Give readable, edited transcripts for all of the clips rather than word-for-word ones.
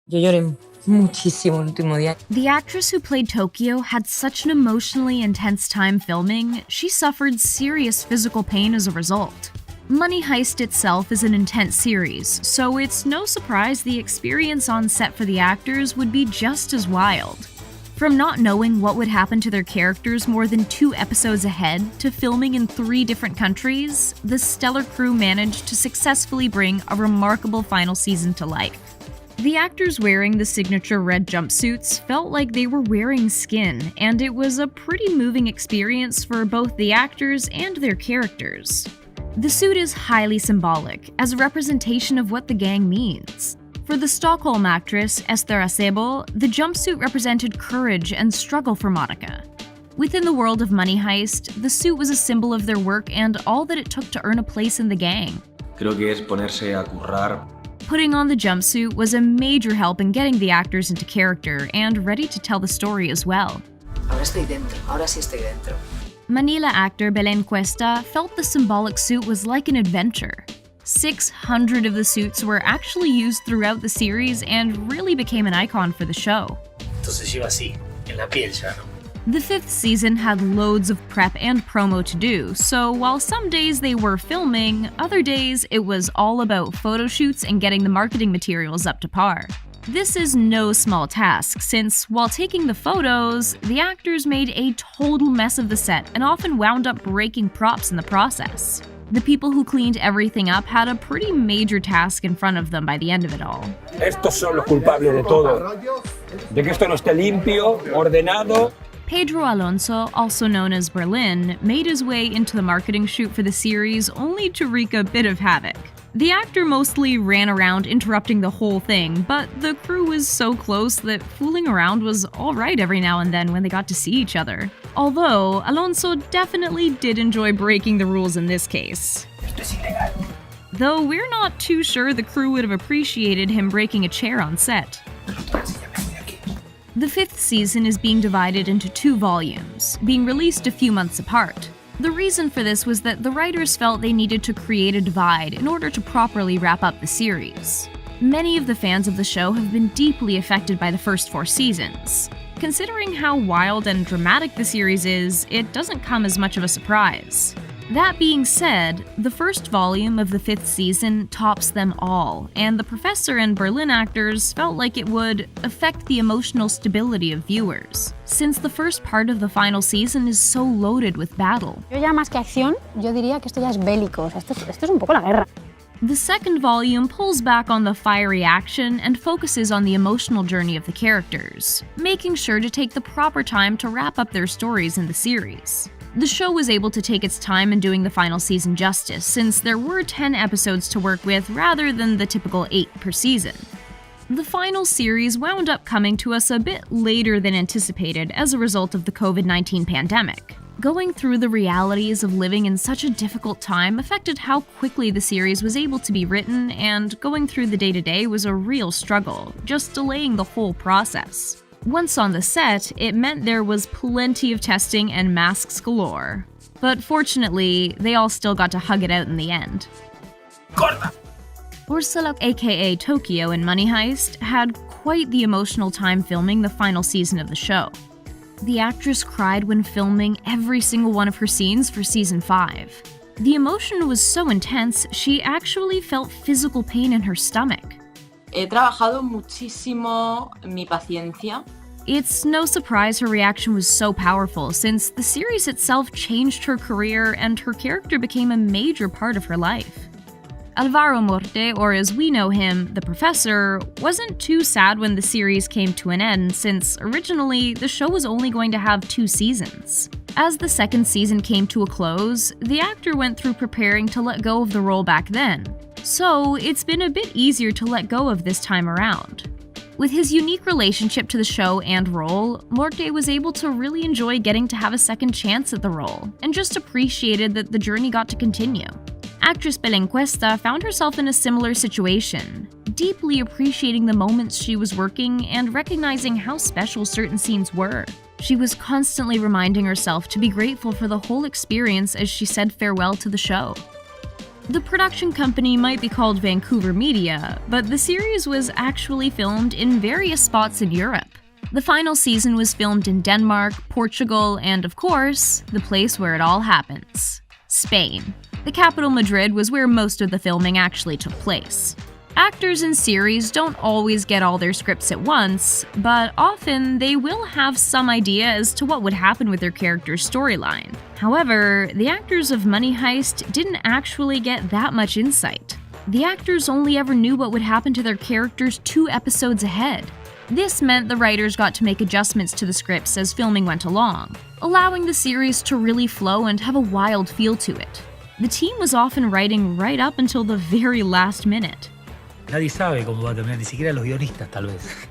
Yo lloré muchísimo el último día. The actress who played Tokyo had such an emotionally intense time filming, she suffered serious physical pain as a result. Money Heist itself is an intense series, so it's no surprise the experience on set for the actors would be just as wild. From not knowing what would happen to their characters more than 2 episodes ahead to filming in 3 different countries, the stellar crew managed to successfully bring a remarkable final season to life. The actors wearing the signature red jumpsuits felt like they were wearing skin, and it was a pretty moving experience for both the actors and their characters. The suit is highly symbolic, as a representation of what the gang means. For the Stockholm actress, Esther Acebo, the jumpsuit represented courage and struggle for Monica. Within the world of Money Heist, the suit was a symbol of their work and all that it took to earn a place in the gang. Creo que es ponerse a currar. Putting on the jumpsuit was a major help in getting the actors into character and ready to tell the story as well. Ahora estoy dentro, ahora sí estoy dentro. Manila actor Belén Cuesta felt the symbolic suit was like an adventure. 600 of the suits were actually used throughout the series and really became an icon for the show. Entonces iba así, en la piel ya, ¿no? The 5th season had loads of prep and promo to do, so while some days they were filming, other days it was all about photo shoots and getting the marketing materials up to par. This is no small task, since while taking the photos, the actors made a total mess of the set and often wound up breaking props in the process. The people who cleaned everything up had a pretty major task in front of them by the end of it all. Estos son los culpables de todo. De que esto no esté limpio, ordenado. Pedro Alonso, also known as Berlin, made his way into the marketing shoot for the series only to wreak a bit of havoc. The actor mostly ran around interrupting the whole thing, but the crew was so close that fooling around was alright every now and then when they got to see each other. Although, Alonso definitely did enjoy breaking the rules in this case. Though we're not too sure the crew would have appreciated him breaking a chair on set. The 5th season is being divided into 2 volumes, being released a few months apart. The reason for this was that the writers felt they needed to create a divide in order to properly wrap up the series. Many of the fans of the show have been deeply affected by the first 4 seasons. Considering how wild and dramatic the series is, it doesn't come as much of a surprise. That being said, the first volume of the 5th season tops them all, and the Professor and Berlin actors felt like it would affect the emotional stability of viewers, since the first part of the final season is so loaded with battle. Yo ya más que acción, yo diría que esto ya es bélico, o sea, esto es un poco la guerra. The second volume pulls back on the fiery action and focuses on the emotional journey of the characters, making sure to take the proper time to wrap up their stories in the series. The show was able to take its time in doing the final season justice, since there were 10 episodes to work with rather than the typical 8 per season. The final series wound up coming to us a bit later than anticipated as a result of the COVID-19 pandemic. Going through the realities of living in such a difficult time affected how quickly the series was able to be written, and going through the day-to-day was a real struggle, just delaying the whole process. Once on the set, it meant there was plenty of testing and masks galore. But fortunately, they all still got to hug it out in the end. ¡Corta! Ursula, aka Tokyo in Money Heist, had quite the emotional time filming the final season of the show. The actress cried when filming every single one of her scenes for Season 5. The emotion was so intense, she actually felt physical pain in her stomach. He trabajado muchísimo mi paciencia. It's no surprise her reaction was so powerful, since the series itself changed her career and her character became a major part of her life. Alvaro Morte, or as we know him, the Professor, wasn't too sad when the series came to an end, since originally the show was only going to have 2 seasons. As the 2nd season came to a close, the actor went through preparing to let go of the role back then. So it's been a bit easier to let go of this time around. With his unique relationship to the show and role, Morte was able to really enjoy getting to have a second chance at the role, and just appreciated that the journey got to continue. Actress Belén Cuesta found herself in a similar situation, deeply appreciating the moments she was working and recognizing how special certain scenes were. She was constantly reminding herself to be grateful for the whole experience as she said farewell to the show. The production company might be called Vancouver Media, but the series was actually filmed in various spots in Europe. The final season was filmed in Denmark, Portugal, and of course, the place where it all happens, Spain. The capital Madrid was where most of the filming actually took place. Actors in series don't always get all their scripts at once, but often they will have some idea as to what would happen with their character's storyline. However, the actors of Money Heist didn't actually get that much insight. The actors only ever knew what would happen to their characters 2 episodes ahead. This meant the writers got to make adjustments to the scripts as filming went along, allowing the series to really flow and have a wild feel to it. The team was often writing right up until the very last minute. Nadie sabe cómo va a terminar, ni siquiera los guionistas tal vez.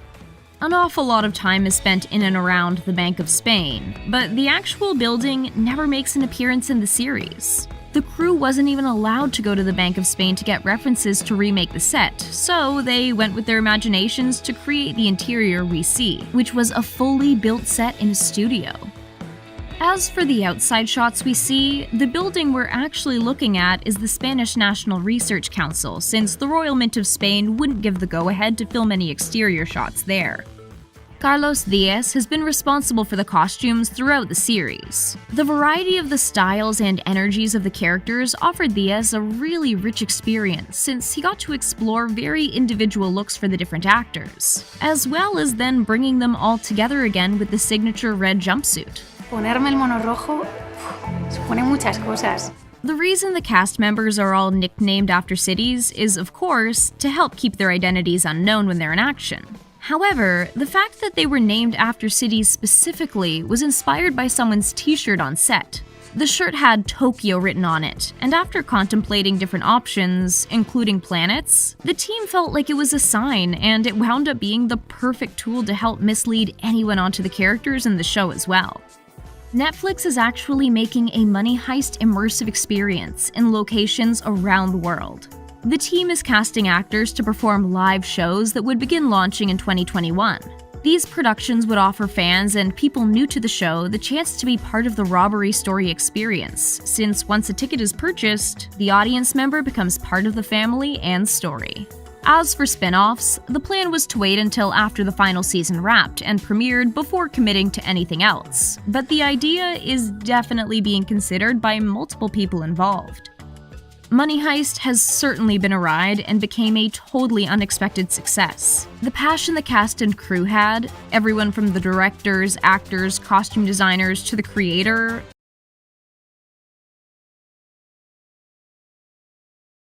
An awful lot of time is spent in and around the Bank of Spain, but the actual building never makes an appearance in the series. The crew wasn't even allowed to go to the Bank of Spain to get references to remake the set, so they went with their imaginations to create the interior we see, which was a fully built set in a studio. As for the outside shots we see, the building we're actually looking at is the Spanish National Research Council, since the Royal Mint of Spain wouldn't give the go-ahead to film any exterior shots there. Carlos Diaz has been responsible for the costumes throughout the series. The variety of the styles and energies of the characters offered Diaz a really rich experience since he got to explore very individual looks for the different actors, as well as then bringing them all together again with the signature red jumpsuit. Ponerme el mono rojo supone muchas cosas. The reason the cast members are all nicknamed after cities is, of course, to help keep their identities unknown when they're in action. However, the fact that they were named after cities specifically was inspired by someone's t-shirt on set. The shirt had Tokyo written on it, and after contemplating different options, including planets, the team felt like it was a sign, and it wound up being the perfect tool to help mislead anyone onto the characters in the show as well. Netflix is actually making a Money Heist immersive experience in locations around the world. The team is casting actors to perform live shows that would begin launching in 2021. These productions would offer fans and people new to the show the chance to be part of the robbery story experience, since once a ticket is purchased, the audience member becomes part of the family and story. As for spin-offs, the plan was to wait until after the final season wrapped and premiered before committing to anything else, but the idea is definitely being considered by multiple people involved. Money Heist has certainly been a ride and became a totally unexpected success. The passion the cast and crew had, everyone from the directors, actors, costume designers to the creator,